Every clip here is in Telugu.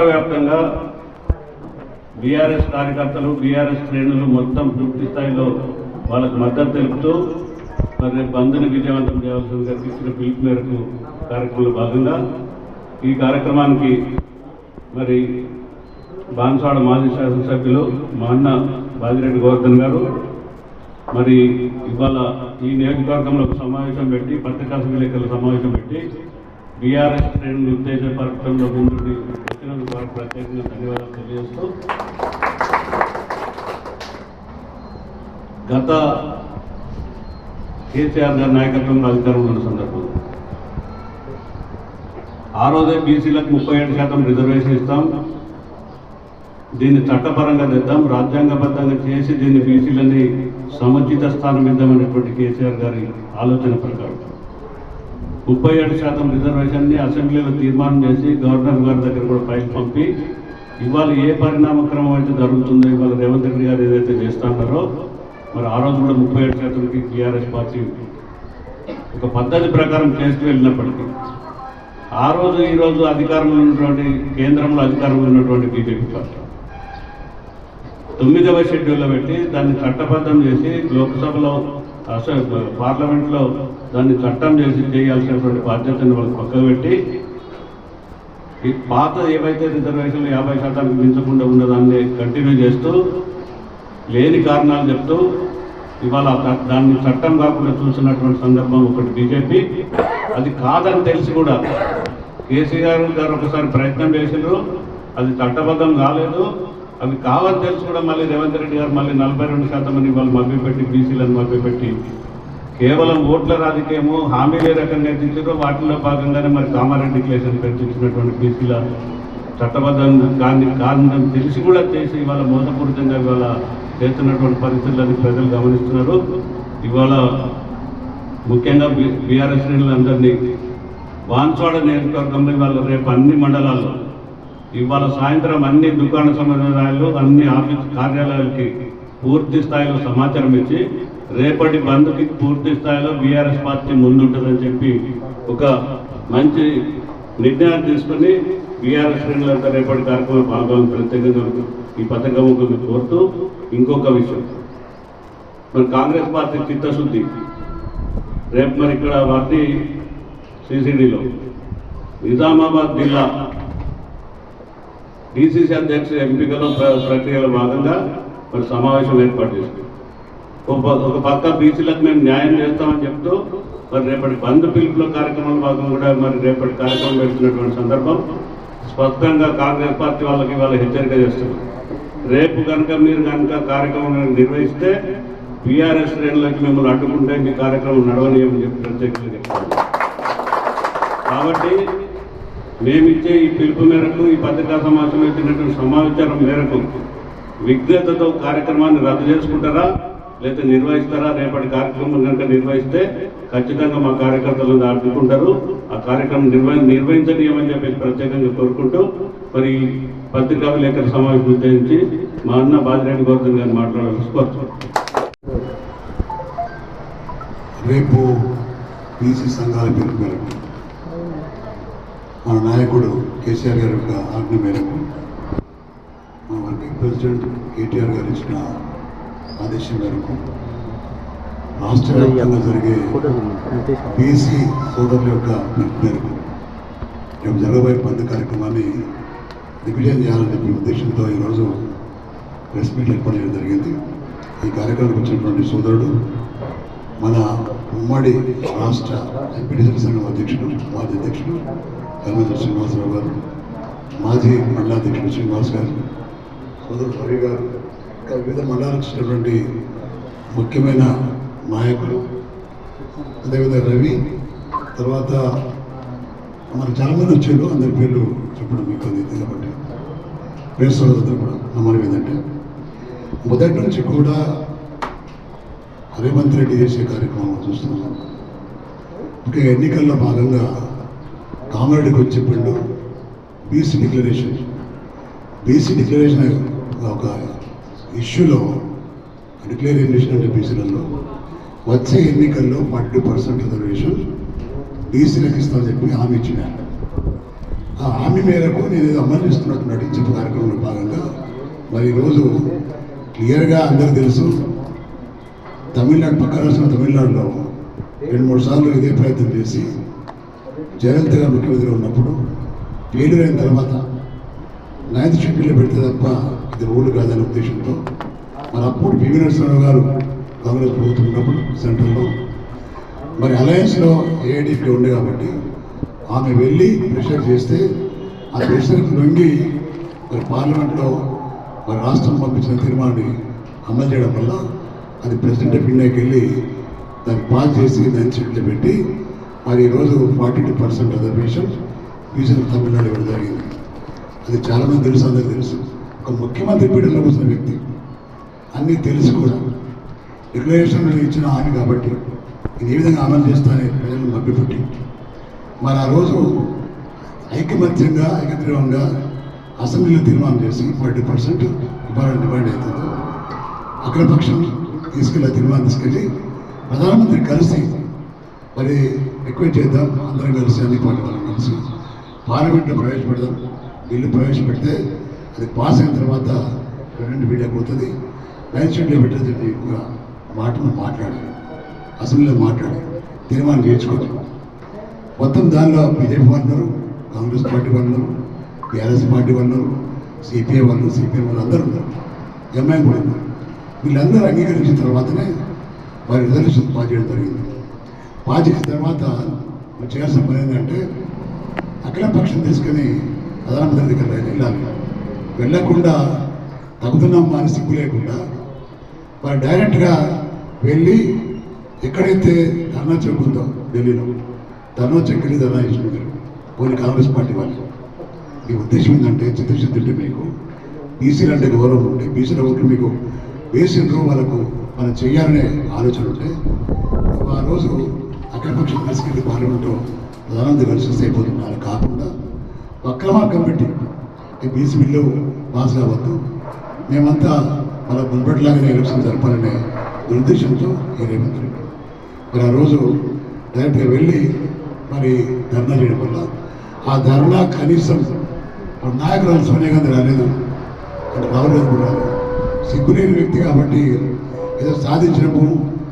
రాష్ట్ర వ్యాప్తంగా బీఆర్ఎస్ కార్యకర్తలు బీఆర్ఎస్ శ్రేణులు మొత్తం పూర్తి స్థాయిలో వాళ్ళకు మద్దతు తెలుపుతూ మరి బంద్ని విజయవంతం చేయాల్సిందిగా ఇచ్చిన పిలుపు మేరకు కార్యక్రమంలో భాగంగా ఈ కార్యక్రమానికి మరి బాన్స్వాడ మాజీ శాసనసభ్యులు మా అన్న బాజిరెడ్డి గోవర్ధన్ గారు మరి ఇవాళ ఈ నియోజకవర్గంలో ఒక సమావేశం పెట్టి పత్రికా విలేకరుల సమావేశం పెట్టి బీఆర్ఎస్ శ్రేణులు ఉత్తేజపరచడంలో ముందుండి వచ్చినందుకు వారికి ప్రత్యేకంగా ధన్యవాదాలు తెలియజేస్తూ గత కేసీఆర్ గారి నాయకత్వంలో అధికారంలో ఉన్న సందర్భంలో ఆ రోజే బీసీలకు 37% రిజర్వేషన్ ఇస్తాం, దీన్ని చట్టపరంగా తెద్దాం, రాజ్యాంగబద్ధంగా చేసి దీన్ని బీసీలని సముచిత స్థానం ఇద్దామనేటువంటి కేసీఆర్ గారి ఆలోచన ప్రకారం 37% రిజర్వేషన్ని అసెంబ్లీలో తీర్మానం చేసి గవర్నర్ గారి దగ్గర కూడా ఫైల్ పంపి ఇవాళ ఏ పరిణామక్రమం అయితే జరుగుతుందో ఇవాళ రేవంత్ రెడ్డి గారు ఏదైతే చేస్తున్నారో మరి ఆ రోజు కూడా 37%కి టీఆర్ఎస్ పార్టీ ఒక పద్ధతి ప్రకారం చేస్తూ వెళ్ళినప్పటికీ ఆ రోజు ఈరోజు అధికారంలో ఉన్నటువంటి కేంద్రంలో అధికారంలో ఉన్నటువంటి బీజేపీ పార్టీ 9వ షెడ్యూల్లో పెట్టి దాన్ని చట్టబద్ధం చేసి లోక్సభలో పార్లమెంట్లో దాన్ని చట్టం చేసి చేయాల్సినటువంటి బాధ్యతను వాళ్ళకి పక్కకు పెట్టి ఈ పాత ఏవైతే రిజర్వేషన్లు 50%కి మించకుండా ఉన్నదాన్ని కంటిన్యూ చేస్తూ లేని కారణాలు చెప్తూ ఇవాళ దాన్ని చట్టం కాకుండా చూసినటువంటి సందర్భం ఒకటి బీజేపీ. అది కాదని తెలిసి కూడా కేసీఆర్ గారు ఒకసారి ప్రయత్నం చేసినారు, అది చట్టబద్ధం కాలేదు. అవి కావాలని తెలిసి కూడా మళ్ళీ రేవంత్ రెడ్డి గారు మళ్ళీ 42% అని వాళ్ళు మభ్యపెట్టి బీసీలను మభ్యపెట్టి కేవలం ఓట్ల రాజకీయము హామీలే రకంగా ఇచ్చారో వాటిలో భాగంగానే మరి కామారెడ్డి డిక్లరేషన్ పెంచినటువంటి బీసీల చట్టబద్ధం కారణం తెలిసి కూడా చేసి ఇవాళ మోసపూరితంగా ఇవాళ చేస్తున్నటువంటి పరిస్థితులని ప్రజలు గమనిస్తున్నారు. ఇవాళ ముఖ్యంగా బీఆర్ఎస్ శ్రేణులందరినీ బాన్స్వాడ నియోజకవర్గంలో ఇవాళ రేపు అన్ని మండలాల్లో ఇవాళ సాయంత్రం అన్ని దుకాణ సముదాయాలు అన్ని ఆఫీస్ కార్యాలయాలకి పూర్తి స్థాయిలో సమాచారం ఇచ్చి రేపటి బంద్కి పూర్తి స్థాయిలో బీఆర్ఎస్ పార్టీ ముందుంటుందని చెప్పి ఒక మంచి నిర్ణయాన్ని తీసుకుని బీఆర్ఎస్ శ్రేణులంతా రేపటి కార్యక్రమం పాల్గొని ప్రత్యేకంగా ఈ పథకం కోరుతూ ఇంకొక విషయం, మరి కాంగ్రెస్ పార్టీ చిత్తశుద్ధి రేపు మరి ఇక్కడ వారి సిసిడిలో నిజామాబాద్ జిల్లా డీసీసీ అధ్యక్షుల ఎంపికలో ప్రక్రియలో భాగంగా మరి సమావేశం ఏర్పాటు చేస్తుంది. ఒక పక్క బీసీలకు మేము న్యాయం చేస్తామని చెప్తూ మరి రేపటి బంద్ పిలుపుల కార్యక్రమంలో భాగం కూడా మరి రేపటి కార్యక్రమం పెడుతున్నటువంటి సందర్భం స్పష్టంగా కాంగ్రెస్ పార్టీ వాళ్ళకి వాళ్ళ హెచ్చరిక చేస్తున్నారు. రేపు కనుక మీరు కనుక కార్యక్రమం నిర్వహిస్తే బీఆర్ఎస్ శ్రేణులకి మిమ్మల్ని అడ్డుకుంటే మీ కార్యక్రమం నడవనీయమని చెప్పి ప్రత్యేకంగా చెప్తారు. కాబట్టి మేమిచ్చే ఈ పిలుపు మేరకు ఈ పత్రికా సమావేశం ఇచ్చినటువంటి సమాచారం మేరకు విజ్ఞతతో కార్యక్రమాన్ని రద్దు చేసుకుంటారా లేదా నిర్వహిస్తారా? రేపటి కార్యక్రమం కనుక నిర్వహిస్తే ఖచ్చితంగా మా కార్యకర్తలను అడ్డుకుంటారు. ఆ కార్యక్రమం నిర్వహించనీయమని చెప్పేసి ప్రత్యేకంగా కోరుకుంటూ మరి పత్రికా విలేకరుల సమావేశం ఉద్దేశించి మా అన్న బాజిరెడ్డి గోవర్ధన్ గారిని మాట్లాడాల్సి కోరుతున్నాను. రేపు బీసీ సంఘాల పిలుపు మేరకు మన నాయకుడు కేసీఆర్ గారి యొక్క ఆజ్ఞ మేరకు మన వర్కింగ్ ప్రెసిడెంట్ కేటీఆర్ గారు ఇచ్చిన ఆదేశం మేరకు రాష్ట్ర వ్యాప్తంగా జరిగే బీసీ సోదరుల యొక్క పిలుపు మేరకు రేపు జరగబోయే బంద్ కార్యక్రమాన్ని దిగ్విజయం చేయాలని చెప్పి ఉద్దేశంతో ఈరోజు ప్రెస్ మీట్ ఏర్పాటు చేయడం జరిగింది. ఈ కార్యక్రమానికి వచ్చినటువంటి సోదరుడు మన ఉమ్మడి రాష్ట్ర ఎంపీటీసీ సంఘం అధ్యక్షుడు మాజీ అధ్యక్షుడు కల్మేశ్వర శ్రీనివాసరావు గారు, మాజీ మండలాధ్యక్షుడు శ్రీనివాస్ గారు, సోదరుడు రవి గారు, ఇంకా వివిధ మండలాలకు వచ్చినటువంటి ముఖ్యమైన నాయకులు, అదేవిధంగా రవి, తర్వాత మనకు చాలామంది వచ్చారు. అందరి పేర్లు చెప్పడం మీకు అది కాబట్టి పేరు సోదరులతో కూడా నమ్మకం ఏంటంటే మొదటి నుంచి కూడా రేవంత్ రెడ్డి చేసే కార్యక్రమం చూస్తున్నాం. ఇంకా ఎన్నికల్లో భాగంగా కామారెడ్డికి వచ్చి చెప్పిండు బీసీ డిక్లరేషన్ ఒక ఇష్యూలో డిక్లరేషన్ అంటే బీసీలలో వచ్చే ఎన్నికల్లో 40% రిజర్వేషన్ బీసీలకు ఇస్తామని చెప్పి హామీ ఇచ్చినారు. ఆ హామీ మేరకు నేను ఏదో అమలు చేస్తున్నట్టు నటించే కార్యక్రమంలో భాగంగా మరి ఈరోజు క్లియర్గా అందరికీ తెలుసు, తమిళనాడు పక్క రాష్ట్రం తమిళనాడులో 2-3 సార్లు ఇదే ప్రయత్నం చేసి జయలలిత గారు ముఖ్యమంత్రిగా ఉన్నప్పుడు ఫెయిల్యూర్ అయిన తర్వాత 9th షెడ్యూల్లో పెడితే తప్ప ఇది రూల్ కాదనే ఉద్దేశంతో మరి అప్పుడు పివి నరసింహారావు గారు కాంగ్రెస్ ప్రభుత్వం ఉన్నప్పుడు సెంట్రల్లో మరి అలయన్స్లో ఏఐడిపి ఉండే కాబట్టి ఆమె వెళ్ళి ప్రెషర్ చేస్తే ఆ ప్రెషర్కి లొంగి మరి పార్లమెంట్లో మరి రాష్ట్రం పంపించిన తీర్మానాన్ని అమలు చేయడం వల్ల అది ప్రెసిడెంట్ ఆఫ్ ఇండియాకి వెళ్ళి దాన్ని పాస్ చేసి 9th షెడ్యూల్లో పెట్టి మరి ఈరోజు 42% రిజర్వేషన్ బీసీలకు తమిళనాడు ఇవ్వడం జరిగింది. అది చాలామంది తెలుసు, అందరికీ తెలుసు. ఒక ముఖ్యమంత్రి పీఠంలో కూర్చున్న వ్యక్తి అన్నీ తెలిసి కూడా డిక్లరేషన్ ఇచ్చిన హామీ కాబట్టి ఇది ఏ విధంగా అమలు చేస్తానే ప్రజలను మభ్యపెట్టి మరి ఆ రోజు ఐకమత్యంగా ఏకగ్రీవంగా అసెంబ్లీలో తీర్మానం చేసి 40% ఇవ్వాలని డిమాండ్ అవుతుందో అఖిలపక్షం తీసుకెళ్ళి తీర్మానం తీసుకెళ్ళి ప్రధానమంత్రి కలిసి మరి రిక్వెస్ట్ చేద్దాం, అందరం కలిసి అన్ని పార్టీ వాళ్ళని కలిసి పార్లమెంట్లో ప్రవేశపెడదాం. బిల్లు ప్రవేశపెడితే అది పాస్ అయిన తర్వాత ప్రెసిడెంట్ మీడియాకి పోతుంది, 9th షెడ్యూల్లో పెట్టేది ఎక్కువగా మాటను మాట్లాడి అసెంబ్లీలో మాట్లాడి తీర్మానం చేయించుకోవచ్చు. మొత్తం దానిలో బీజేపీ వాళ్ళు, కాంగ్రెస్ పార్టీ వాళ్ళు, టీఆర్ఎస్ పార్టీ వాళ్ళు, సిపిఐ వాళ్ళు, సిపిఎం వాళ్ళు అందరూ ఉన్నారు, ఎంఐఎం కూడా ఉన్నారు. వీళ్ళందరూ అంగీకరించిన తర్వాతనే వారి రిజల్యూషన్ పాస్ చేయడం జరిగింది. పాస్ చేసిన తర్వాత చేయాల్సిన పని ఏంటంటే అఖిలపక్షం తీసుకొని ప్రధానమంత్రి దగ్గర వెళ్ళాలి. వెళ్ళకుండా తగ్గుతున్నాం అని సిగ్గు లేకుండా వారు డైరెక్ట్గా వెళ్ళి ఎక్కడైతే ధర్నా చౌక్ ఉందో ఢిల్లీలో ధర్నా చౌక్కి ధర్నా చేసుకుంటారు పోనీ కాంగ్రెస్ పార్టీ వాళ్ళు. ఈ ఉద్దేశం ఏంటంటే చిత్తశుద్ధి ఉంటే మీకు బీసీలు అంటే గౌరవం ఉంటే బీసీల ఓట్లు మీకు వేసిండ్రు వాళ్ళకు మనం చేయాలనే ఆలోచన ఉంటే ఆ రోజు అఖిలపక్షం కలిసి పార్లమెంట్లో ప్రధానమంత్రి కలిసి అయిపోతున్నారు. కాకుండా వక్రమార్గం పెట్టి బీసీ బిల్లు పాస్ కావద్దు, మేమంతా వాళ్ళ మున్పటిలాగానే ఎలక్షన్ జరపాలనే దురుద్దేశంతో ఈ రేవంత్ రెడ్డి మరి ఆ రోజు డైరెక్ట్గా వెళ్ళి మరి ధర్నా చేయడం వల్ల ఆ ధర్నా కనీసం నాయకురాలు సోనియా గాంధీ రాలేదు, అంటే రాహుల్ గాంధీ కూడా రాలేదు. సిగ్గులేని వ్యక్తి కాబట్టి ఏదో సాధించినాము,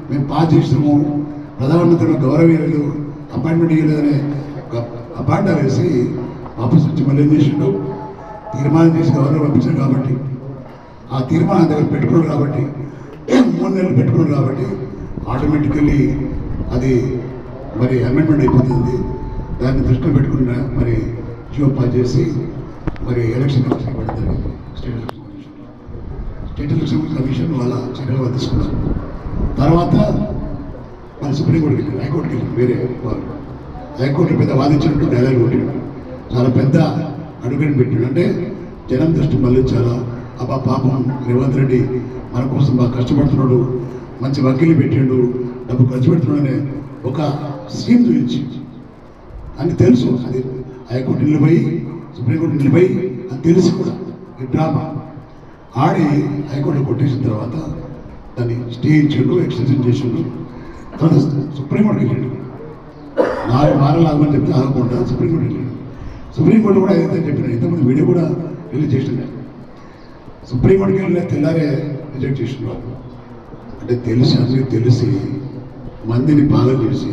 మేము పాస్ చేసినాము, ప్రధానమంత్రి గౌరవం ఇవ్వలేదు, అపాయింట్మెంట్ ఇవ్వలేదనే ఒక అపాయింట్ వేసి వాపస్ వచ్చి మళ్ళీ ఏం చేసిండు, తీర్మానం చేసి గవర్నర్ పంపించారు కాబట్టి ఆ తీర్మానం దగ్గర పెట్టుకోడు కాబట్టి 3 నెలలు పెట్టుకోడు కాబట్టి ఆటోమేటికల్లీ అది మరి అమెండ్మెంట్ అయిపోతుంది. దాన్ని దృష్టిలో పెట్టుకున్న మరి జియో పాస్ చేసి మరి ఎలక్షన్ కమిషన్ పడుతుంది. స్టేట్ ఎలక్షన్ కమిషన్ వాళ్ళ చర్యలు తీసుకున్నారు. తర్వాత మన సుప్రీంకోర్టుకి వెళ్ళారు, హైకోర్టుకి వెళ్ళారు, వేరే వాళ్ళు హైకోర్టు పెద్ద వాదించినట్టు డైలాగ్ కొట్టాడు, చాలా పెద్ద అడుగుని పెట్టాడు. అంటే జనం దృష్టి మళ్ళించాలా, అబ్బా పాపం రేవంత్ రెడ్డి మన కోసం బాగా కష్టపడుతున్నాడు, మంచి వకీలు పెట్టాడు, డబ్బు ఖర్చు పెడుతున్నాడు అనే ఒక స్కీమ్ గురించి అని తెలుసు. అది హైకోర్టు నిలిపోయి సుప్రీంకోర్టు నిలిపోయి అని తెలిసి కూడా ఈ డ్రామా ఆడి హైకోర్టు కొట్టేసిన తర్వాత దాన్ని స్టే ఇచ్చాడు, ఎక్స్టెన్షన్ చేసిండు. తర్వాత సుప్రీంకోర్టుకి వెళ్ళాడు, 4 వారాలు ఆగమని చెప్తే ఆగకుండా సుప్రీంకోర్టు వెళ్ళాడు. సుప్రీంకోర్టు కూడా ఏదైతే చెప్పినా ఇంతకుముందు వీడియో కూడా రిలీజ్ చేసిండే, సుప్రీంకోర్టుకి వెళ్ళిన తెల్లారే రిజెక్ట్ చేసినారు. అంటే తెలిసి అన్నీ తెలిసి మందిని పాలన చేసి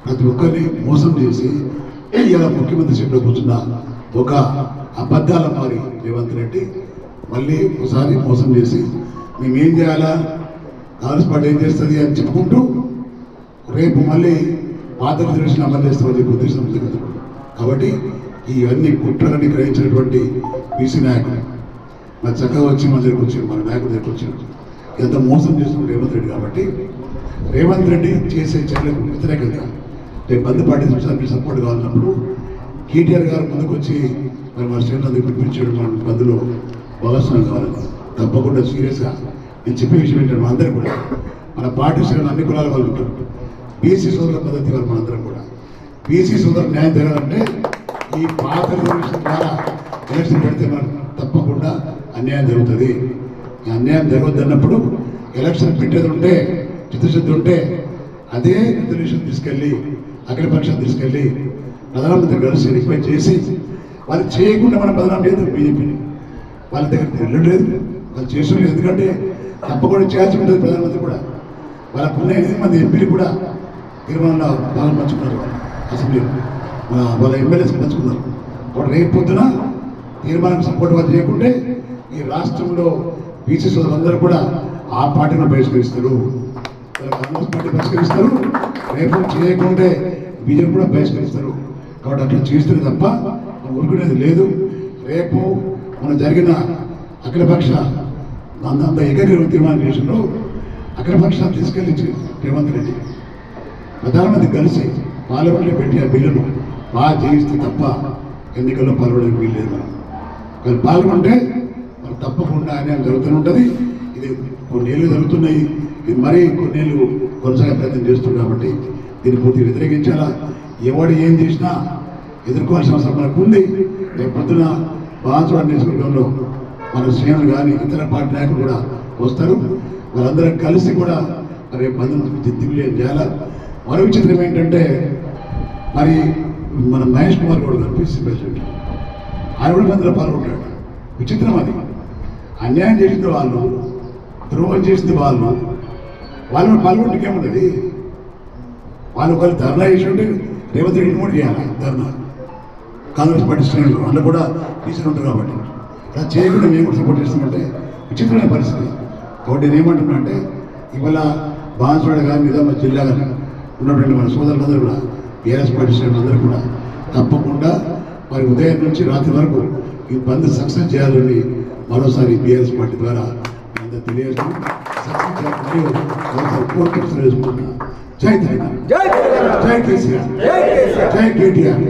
ప్రతి ఒక్కరిని మోసం చేసి ఇలా ముఖ్యమంత్రి సీట్లో కూర్చున్న ఒక అబద్ధాల మారి రేవంత్ రెడ్డి మళ్ళీ ఒకసారి మోసం చేసి మేమేం చేయాలా, కాంగ్రెస్ పార్టీ ఏం చేస్తుంది అని చెప్పుకుంటూ రేపు మళ్ళీ పాత రిజర్వేషన్ అమలు చేస్తామని చెప్పి ఉద్దేశం ఉంది. కాబట్టి ఇవన్నీ కుట్రలని గ్రహించినటువంటి బీసీ నాయకులు మరి చక్కగా వచ్చి మన దగ్గరకు వచ్చారు, మన నాయకుల దగ్గరకు వచ్చారు, ఎంత మోసం చేస్తున్నారు రేవంత్ రెడ్డి. కాబట్టి రేవంత్ రెడ్డి చేసే చర్యలకు వ్యతిరేకంగా రేపు బంద్ పార్టీ సపోర్ట్ కావాలన్నప్పుడు కేటీఆర్ గారు ముందుకు వచ్చి మరి మన స్టేట్ పిలిపించాడు, మన బంద్లో భాగస్వామ్యం కావాలి. తప్పకుండా సీరియస్గా నేను చెప్పే విషయం ఏంటంటే మా అందరూ కూడా మన పార్టీ శ్రేణులు అన్ని కులాల వాళ్ళు ఉంటారు, బీసీ సోదరుల పద్ధతి వాళ్ళు మనందరం కూడా బీసీ సోదరులు న్యాయం జరగాలంటే ఈ పాత రిజర్వేషన్ ద్వారా ఎలక్షన్ పెడితే మనకు తప్పకుండా అన్యాయం జరుగుతుంది. ఈ అన్యాయం జరగద్దు అన్నప్పుడు ఎలక్షన్ పెట్టేది ఉంటే చిత్తశుద్ధి ఉంటే అదే రిజర్వేషన్ తీసుకెళ్ళి అఖిలపక్షం తీసుకెళ్ళి ప్రధానమంత్రి కలిసి రిక్వెస్ట్ చేసి వాళ్ళు చేయకుండా మనం బదనాం లేదు బీజేపీని. వాళ్ళ దగ్గర వెళ్ళలేదు, వాళ్ళు చేసిన ఎందుకంటే తప్పకుండా చేయాల్సి ఉంటుంది. ప్రధానమంత్రి కూడా వాళ్ళకున్న 8 మంది ఎంపీలు కూడా తీర్మానంలో భాగం పంచుకున్నారు, అసెంబ్లీలో వాళ్ళ ఎమ్మెల్యేస్ పంచుకున్నారు. కాబట్టి రేపు పొద్దున తీర్మానం సపోర్ట్ వాళ్ళు చేయకుంటే ఈ రాష్ట్రంలో బీసీ సోదరులందరూ కూడా ఆ పార్టీని బహిష్కరిస్తారు, కాంగ్రెస్ పార్టీ బహిష్కరిస్తారు. రేపు చేయకుంటే బీజేపీ కూడా బహిష్కరిస్తారు. కాబట్టి అట్లా చేస్తుంది తప్ప ఊరుకునేది లేదు. రేపు మన జరిగిన అఖిలపక్ష అంత ఏకగ్రీవ తీర్మానం చేసినారు. అఖిలపక్షాన్ని తీసుకెళ్ళి రేవంత్ రెడ్డి ప్రధానమంత్రి కలిసి పార్లమెంట్లో పెట్టి ఆ బిల్లును బాగా చేయిస్తే తప్ప ఎన్నికల్లో పాల్గొనడానికి వీల్లేదు. మనం పాల్గొంటే మనం తప్పకుండా అన్యాయం జరుగుతూనే ఉంటుంది. ఇది కొన్నేళ్ళు జరుగుతున్నాయి, ఇది మరీ కొన్నేళ్ళు కొనసాగే ప్రయత్నం చేస్తుంది. కాబట్టి దీన్ని పూర్తి వ్యతిరేకించాలా. ఎవడు ఏం చేసినా ఎదుర్కోవాల్సిన అవసరం మనకు ఉంది. రేపు పొద్దున బాన్సువాడ నియోజకవర్గంలో మన శ్రేణులు కానీ ఇతర పార్టీ నాయకులు కూడా వస్తారు. వాళ్ళందరం కలిసి కూడా రేపు బంధువులు దిగ్విజయం చేయాలి. మరో విచిత్రం ఏంటంటే మరి మన మహేష్ కుమార్ గౌడ్ గారు పిసిసి ప్రెసిడెంట్, ఆయన కూడా మందిలో పాల్గొంటాడు. విచిత్రం అది. అన్యాయం చేసింది వాళ్ళు, ద్రోహం చేసింది వాళ్ళు పాల్గొంటే ఏముంటుంది? వాళ్ళు ఒకళ్ళు ధర్నా చేసి ఉంటే రేవంత్ రెడ్డి కూడా చేయాలి ధర్నా. కాంగ్రెస్ పార్టీ శ్రేణులు అందులో కూడా తీసుకుని ఉంటారు. కాబట్టి అలా చేయకుండా మేము కూడా సపోర్ట్ చేస్తామంటే విచిత్రమైన పరిస్థితి. కాబట్టి నేను ఏమంటున్నా అంటే ఇవాళ బాన్సువాడ కానీ నిజామాబాద్ జిల్లా కానీ ఉన్నటువంటి మన సోదరులందరూ కూడా టీఆర్ఎస్ పార్టీ శ్రేణులందరూ కూడా తప్పకుండా మరి ఉదయం నుంచి రాత్రి వరకు ఈ బంద్ సక్సెస్ చేయాలని మరోసారి బీఆర్ఎస్ పార్టీ ద్వారా అందరూ తెలియజేస్తాం. సక్సెస్ చేయాలని కోరికలు తెలియజేసుకుంటున్నా. జై తెలంగాణ, జై కేసీఆర్, జై కేటీఆర్.